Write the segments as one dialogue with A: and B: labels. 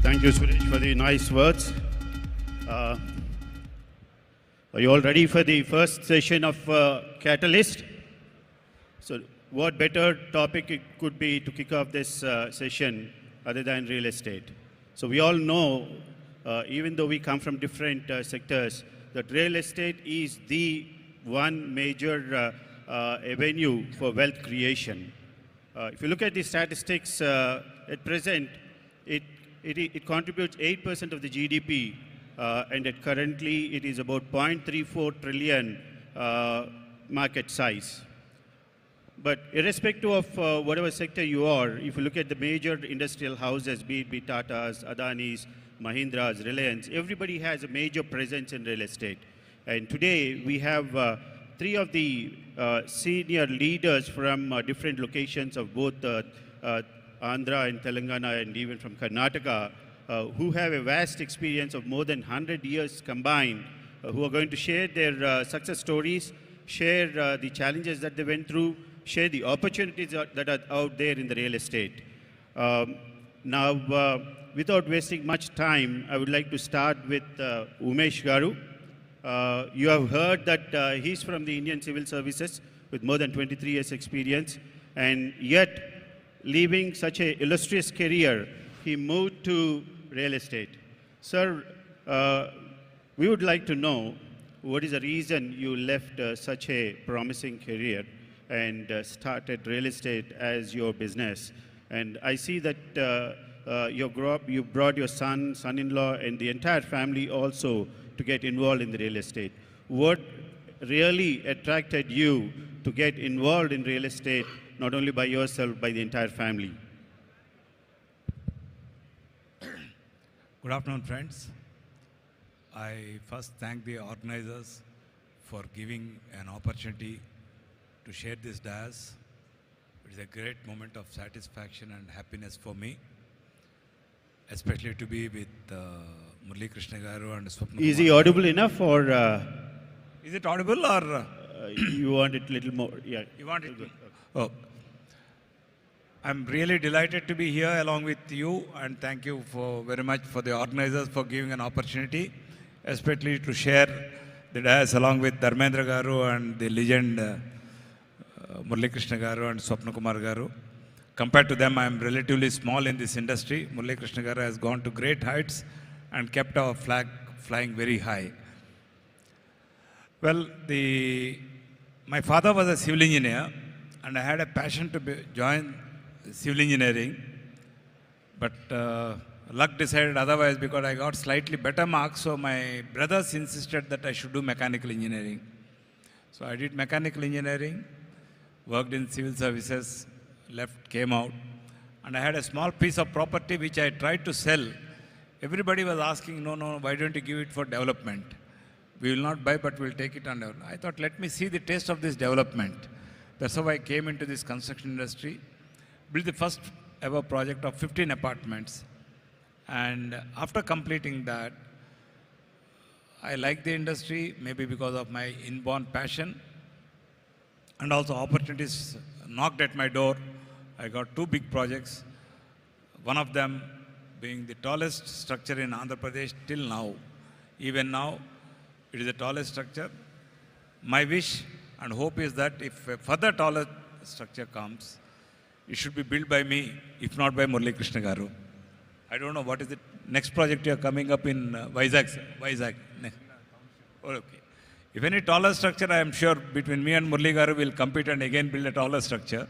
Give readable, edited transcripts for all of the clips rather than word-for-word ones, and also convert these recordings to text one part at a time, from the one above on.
A: Thank you, Suresh, for the nice words. Are you all ready for the first session of Catalyst? So what better topic it could be to kick off this session other than real estate? So we all know, even though we come from different sectors, that real estate is the one major avenue for wealth creation. If you look at the statistics at present, it contributes 8% of the GDP, and currently it is about 0.34 trillion market size. But irrespective of whatever sector you are, if you look at the major industrial houses, be it Tatas, Adanis, Mahindras, Reliance, everybody has a major presence in real estate. And today we have three of the senior leaders from different locations of both Andhra and Telangana and even from Karnataka, who have a vast experience of more than 100 years combined, who are going to share their success stories, share the challenges that they went through, share the opportunities that are out there in the real estate. Now, without wasting much time, I would like to start with Umesh Garu. You have heard that he's from the Indian Civil Services with more than 23 years experience, and yet leaving such an illustrious career, he moved to real estate. Sir, we would like to know what is the reason you left such a promising career and started real estate as your business. And I see that you brought your son, son-in-law, and the entire family also to get involved in the real estate. What really attracted you to get involved in real estate, not only by yourself, by the entire family?
B: Good afternoon, friends. I first thank the organizers for giving an opportunity to share this dais. It is a great moment of satisfaction and happiness for me, especially to be with Murali Krishna Garu and Swapna.
A: Is he audible enough, or
B: is it audible, or
A: you want it a little more? Yeah,
B: you want it? Oh, I'm really delighted to be here along with you, and thank you very much for the organizers for giving an opportunity, especially to share the dais along with Dharmendra Garu and the legend Murali Krishna Garu and Swapna Kumar Garu. Compared to them, I am relatively small in this industry. Murali Krishna Garu has gone to great heights and kept our flag flying very high. Well, my father was a civil engineer, and I had a passion to join civil engineering, but luck decided otherwise because I got slightly better marks, so my brothers insisted that I should do mechanical engineering. So I did mechanical engineering, worked in civil services, left, came out, and I had a small piece of property which I tried to sell. Everybody was asking, no, why don't you give it for development? We will not buy, but we'll take it under. I thought, let me see the taste of this development. That's how I came into this construction industry, built the first ever project of 15 apartments. And after completing that, I liked the industry, maybe because of my inborn passion, and also opportunities knocked at my door. I got two big projects, one of them being the tallest structure in Andhra Pradesh till now. Even now, it is the tallest structure. My wish and hope is that if a further taller structure comes, it should be built by me, if not by Murali Krishna Garu. I don't know what is the next project you are coming up in Vizag. Oh, okay. If any taller structure, I am sure between me and Murali Garu will compete and again build a taller structure.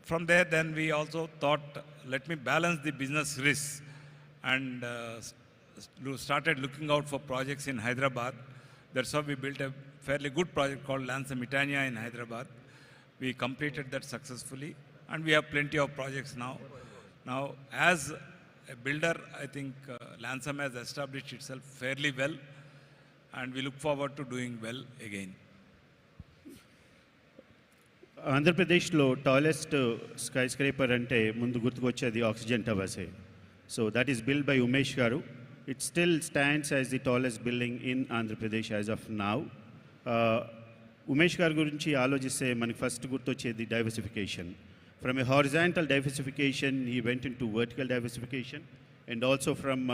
B: From there, then we also thought, let me balance the business risks, and started looking out for projects in Hyderabad. That's how we built a fairly good project called Lanza Mitania in Hyderabad. We completed that successfully, and we have plenty of projects now. Now, as a builder, I think Lansam has established itself fairly well, and we look forward to doing well again.
A: Andhra Pradeshlo tallest skyscraper ante mundu gurtukochedi oxygen towers. So that is built by Umesh Garu. It still stands as the tallest building in Andhra Pradesh as of now. Umesh Garu gurinchi ఆలోచిస్తే మనకి first గుర్తొచ్చేది diversification. From a horizontal diversification, he went into vertical diversification, and also from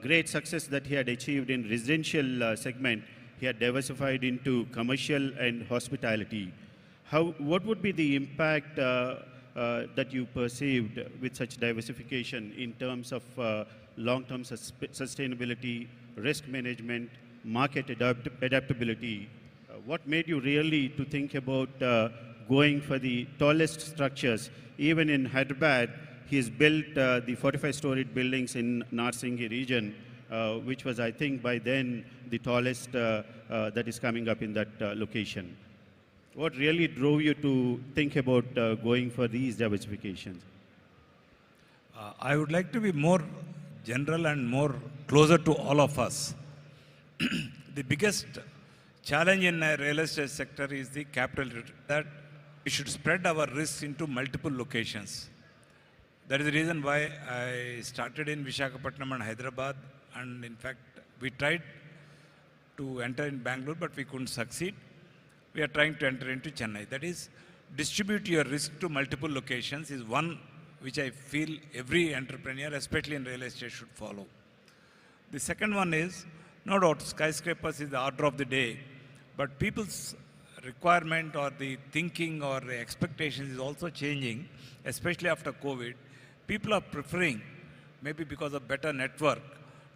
A: great success that he had achieved in residential segment, he had diversified into commercial and hospitality. What would be the impact that you perceived with such diversification in terms of long-term sustainability, risk management, market adaptability? What made you really to think about going for the tallest structures? Even in Hyderabad, he has built the 45-storied buildings in Narsinghi region, which was, I think, by then the tallest that is coming up in that location. What really drove you to think about going for these diversifications?
B: I would like to be more general and more closer to all of us. The biggest challenge in the real estate sector is the capital that we should spread our risks into multiple locations. That is the reason why I started in Visakhapatnam and Hyderabad, and in fact we tried to enter in Bangalore but we couldn't succeed. We are trying to enter into Chennai. That is, distribute your risk to multiple locations is one which I feel every entrepreneur, especially in real estate, should follow. The second one is, no doubt, skyscrapers is the order of the day, but people's requirement or the thinking or the expectations is also changing, especially after COVID. People are preferring, maybe because of better network,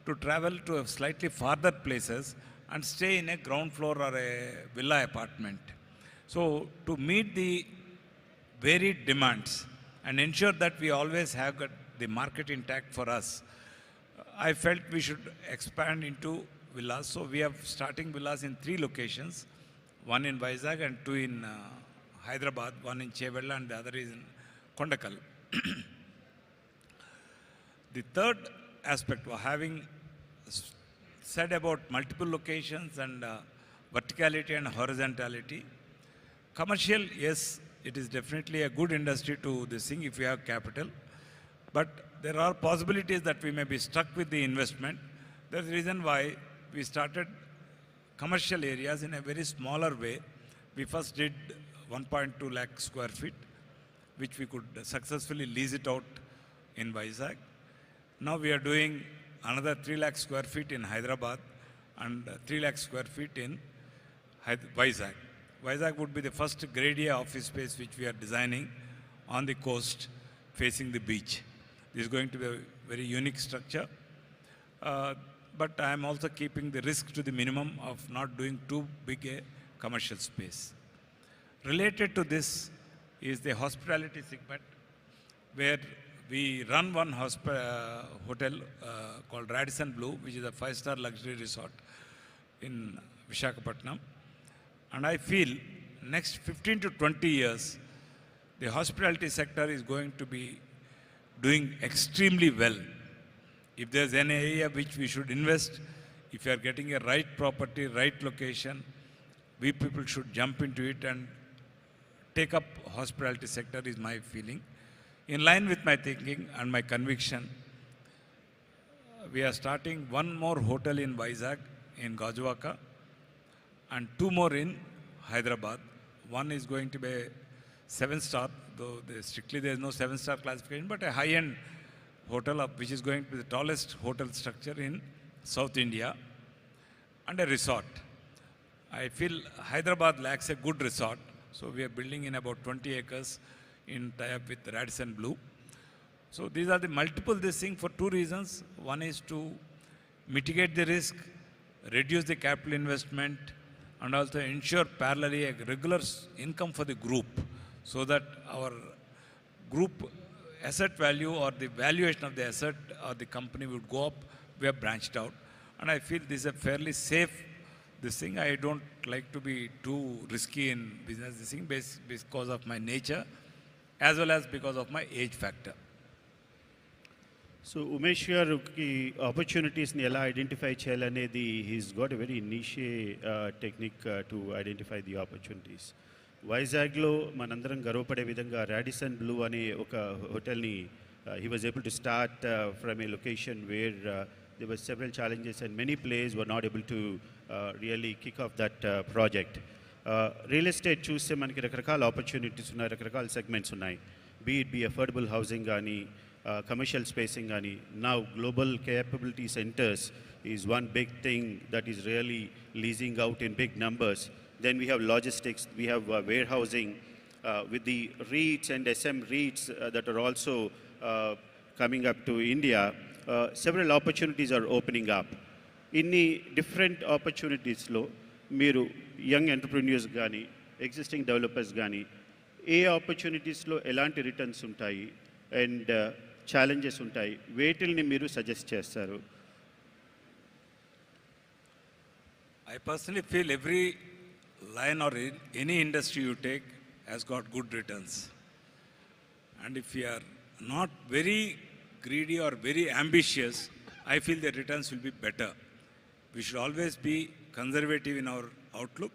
B: to travel to slightly farther places and stay in a ground floor or a villa apartment. So to meet the varied demands and ensure that we always have got the market intact for us, I felt we should expand into villas. So we have starting villas in 3 locations, one in Vizag and 2 in Hyderabad, one in Chevella and the other is in Kondakal. The third aspect of having said about multiple locations and verticality and horizontality, commercial, yes, it is definitely a good industry to this thing if you have capital, but there are possibilities that we may be stuck with the investment. That's the reason why we started commercial areas in a very smaller way. We first did 1.2 lakh square feet, which we could successfully lease it out in Vizag. Now we are doing another 3 lakh square feet in Hyderabad and 3 lakh square feet in Vizag. Vizag would be the first grade A office space which we are designing on the coast facing the beach. This is going to be a very unique structure. But I am also keeping the risk to the minimum of not doing too big a commercial space. Related to this is the hospitality segment, where we run one hotel called Radisson Blu, which is a 5-star luxury resort in Visakhapatnam. And I feel next 15 to 20 years, the hospitality sector is going to be doing extremely well. If there's an area which we should invest, if you are getting a right property, right location, we people should jump into it and take up hospitality sector is my feeling. In line with my thinking and my conviction, we are starting one more hotel in Vizag, in Gajuwaka, and 2 more in Hyderabad. One is going to be 7-star, though strictly there is no 7-star classification, but a high-end hotel which is going to be the tallest hotel structure in South India, and a resort. I feel Hyderabad lacks a good resort, so we are building in about 20 acres in tie-up with Radisson Blu. So these are the multiple this thing for 2 reasons. One is to mitigate the risk, reduce the capital investment, and also ensure parallelly a regular income for the group, so that our group asset value or the valuation of the asset or the company would go up. We have branched out, and I feel this is a fairly safe this thing. I don't like to be too risky in business this thing because of my nature, as well as because of my age factor.
A: So Umesh గారికి ఆపర్చునిటీస్ని ఎలా identify చేయాలనేది he's got a very niche technique to identify the opportunities. వైజాగ్లో మనందరం గర్వపడే విధంగా Radisson Blu అనే ఒక హోటల్ని he was able to start from a location where there were several challenges and many players were not able to really kick off that project. Real estate చూస్తే మనకి రకరకాల ఆపర్చునిటీస్ ఉన్నాయి, రకరకాల సెగ్మెంట్స్ ఉన్నాయి. Be affordable housing కానీ, commercial spacing కానీ. Now global capability centers is one big thing that is really leasing out in big numbers. Then we have logistics, we have warehousing with the REITs and SM REITs that are also coming up to India. Several opportunities are opening up. ఇన్ని different ఆపర్చునిటీస్లో మీరు young entrepreneurs కానీ, existing developers కానీ, ఏ ఆపర్చునిటీస్లో ఎలాంటి returns ఉంటాయి and challenges ఉంటాయి, వేటిల్ని మీరు suggest చేస్తారు?
B: I personally feel every line or any industry you take has got good returns. And if you are not very greedy or very ambitious, I feel the returns will be better. We should always be conservative in our outlook.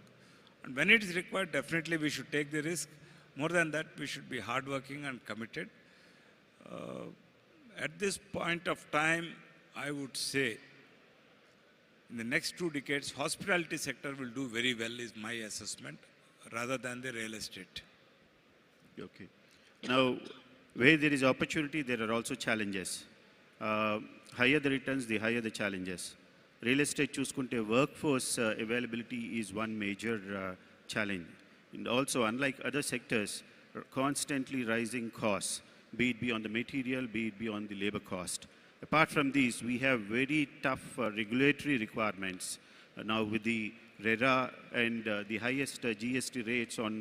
B: And when it is required, definitely we should take the risk. More than that, we should be hardworking and committed. At this point of time, I would say, in the next 2 decades, hospitality sector will do very well is my assessment, rather than the real estate.
A: Okay. Now, where there is opportunity, there are also challenges. Higher the returns, the higher the challenges. Real estate చూసుకుంటే workforce availability is one major challenge. And also, unlike other sectors, constantly rising costs, be it on the material, be it on the labor cost. Apart from these, we have very tough regulatory requirements. Now with the RERA and the highest GST rates on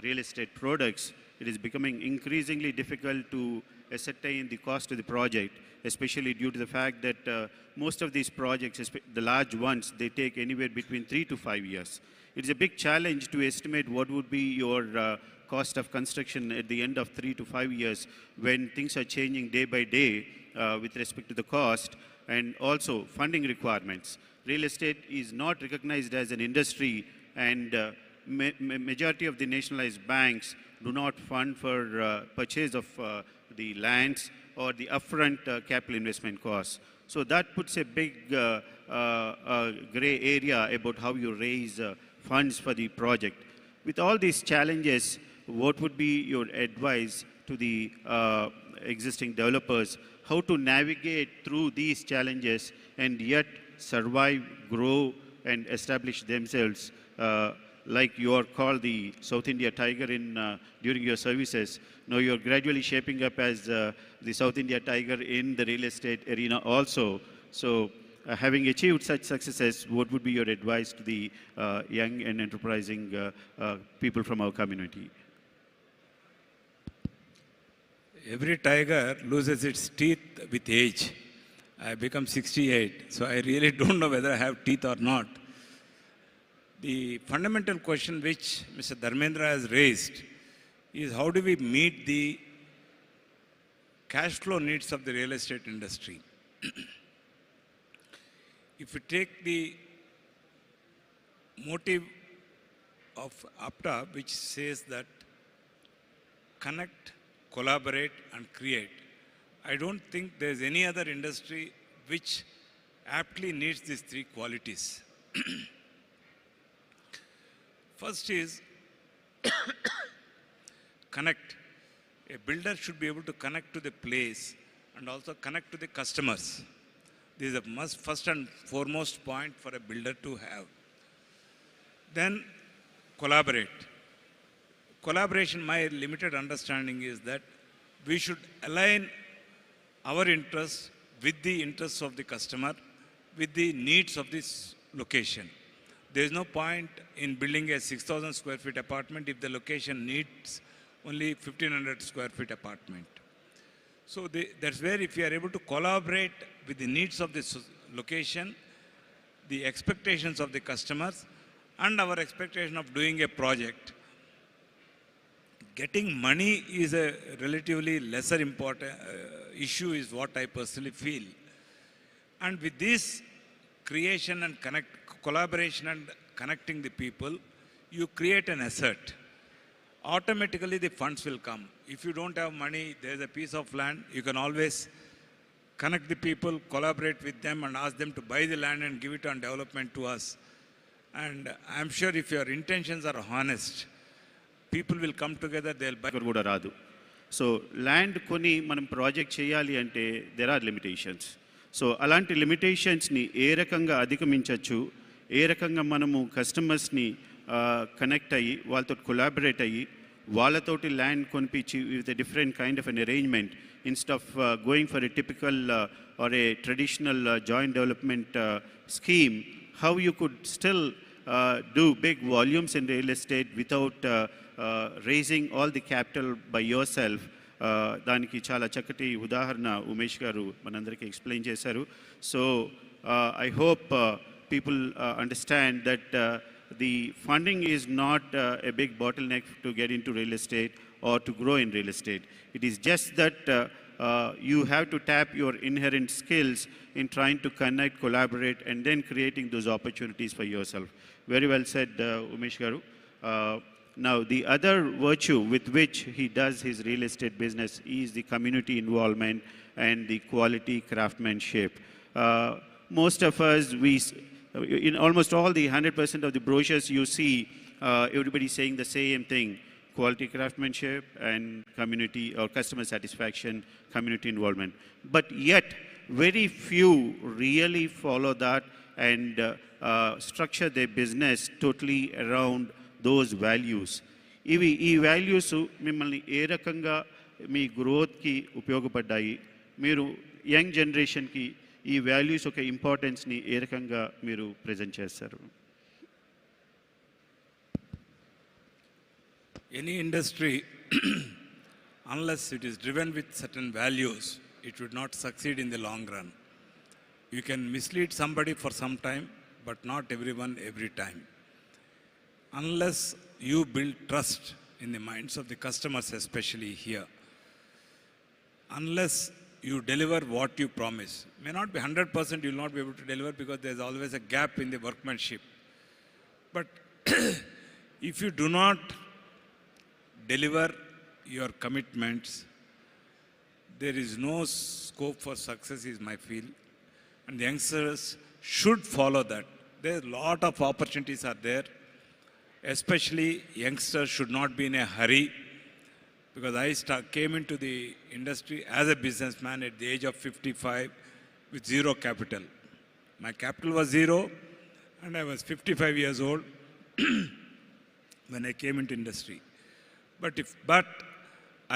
A: real estate products, it is becoming increasingly difficult to ascertain the cost of the project, especially due to the fact that most of these projects, the large ones, they take anywhere between 3 to 5 years. It's a big challenge to estimate what would be your cost of construction at the end of 3 to 5 years when things are changing day by day with respect to the cost and also funding requirements. Real estate is not recognized as an industry, and majority of the nationalized banks do not fund for purchase of the lands or the upfront capital investment costs. So that puts a big gray area about how you raise funds for the project. With all these challenges, what would be your advice to the existing developers, how to navigate through these challenges and yet survive, grow and establish themselves, like you are called the South India Tiger during your services. Now you are gradually shaping up as the South India Tiger in the real estate arena also. So having achieved such successes, what would be your advice to the young and enterprising people from our community?
B: Every tiger loses its teeth with age. I become 68, so I really don't know whether I have teeth or not. The fundamental question which Mr. Dharmendra has raised is how do we meet the cash flow needs of the real estate industry? If you take the motive of APTA, which says that connect, collaborate and create, I don't think there's any other industry which aptly needs these 3 qualities. First is connect. A builder should be able to connect to the place and also connect to the customers. This is a must, first and foremost point for a builder to have. Then collaborate. Collaboration, my limited understanding is that we should align our interests with the interests of the customer, with the needs of this location. There is no point in building a 6,000 square feet apartment if the location needs only 1,500 square feet apartment. So that's where if you are able to collaborate with the needs of this location, the expectations of the customers and our expectation of doing a project, getting money is a relatively lesser important issue is what I personally feel. And with this creation and collaboration and connecting the people, you create an asset. Automatically the funds will come. If you don't have money, there's a piece of land, you can always connect the people, collaborate with them and ask them to buy the land and give it on development to us. And I'm sure if your intentions are honest, people will come together, they'll buy.
A: కూడా రాదు. So land కొని మనం project చేయాలి అంటే there are limitations. So అలాంటి లిమిటేషన్స్ని ఏ రకంగా అధిగమించవచ్చు, ఏ రకంగా మనము కస్టమర్స్ని కనెక్ట్ అయ్యి వాళ్ళతో కొలాబరేట్ అయ్యి వాళ్ళతోటి ల్యాండ్ కొనిపించి with a different kind of an arrangement instead of going for a typical or a traditional joint development scheme, how you could still do big volumes in real estate without raising all the capital by yourself. దానికి చాలా చక్కటి ఉదాహరణ ఉమేష్ గారు మనందరికీ explain చేశారు. So I hope people understand that the funding is not a big bottleneck to get into real estate or to grow in real estate. It is just that you have to tap your inherent skills in trying to connect, collaborate, and then creating those opportunities for yourself. Very well said, Umesh Garu. Now, the other virtue with which he does his real estate business is the community involvement and the quality craftsmanship. Most of us, in almost all the 100% of the brochures you see, everybody saying the same thing: quality craftsmanship and community or customer satisfaction, community involvement. But yet, very few really follow that and structure their business totally around those values. ఈ values మిమ్మల్ని ఏ రకంగా మీ గ్రోత్కి ఉపయోగపడ్డాయి? మీరు young జనరేషన్కి ఈ values యొక్క ఇంపార్టెన్స్ని ఏ రకంగా మీరు ప్రజెంట్ చేస్తారు?
B: Any industry, unless it is driven with certain values, it would not succeed in the long run. You can mislead somebody for some time, but not everyone every time. Unless you build trust in the minds of the customers, especially here, unless you deliver what you promise, may not be 100% you will not be able to deliver because there is always a gap in the workmanship. But if you do not deliver your commitments, there is no scope for success, is my feel. And the youngsters should follow that. There are a lot of opportunities are there. Especially youngsters should not be in a hurry, because I came into the industry as a businessman at the age of 55 with zero capital. My capital was zero and I was 55 years old when I came into industry. But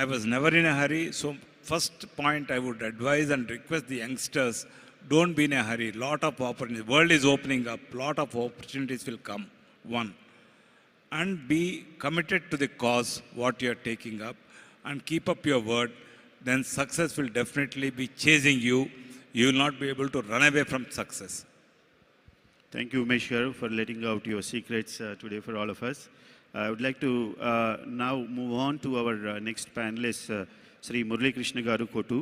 B: I was never in a hurry. So first point I would advise and request the youngsters, don't be in a hurry. Lot of opportunities. The world is opening up. Lot of opportunities will come. One. And be committed to the cause, what you are taking up, and keep up your word. Then success will definitely be chasing you. You will not be able to run away from success.
A: Thank you, Umesh Garu, for letting out your secrets today for all of us. I would like to now move on to our next panelist, Sri Murali Krishna Garu Kotu.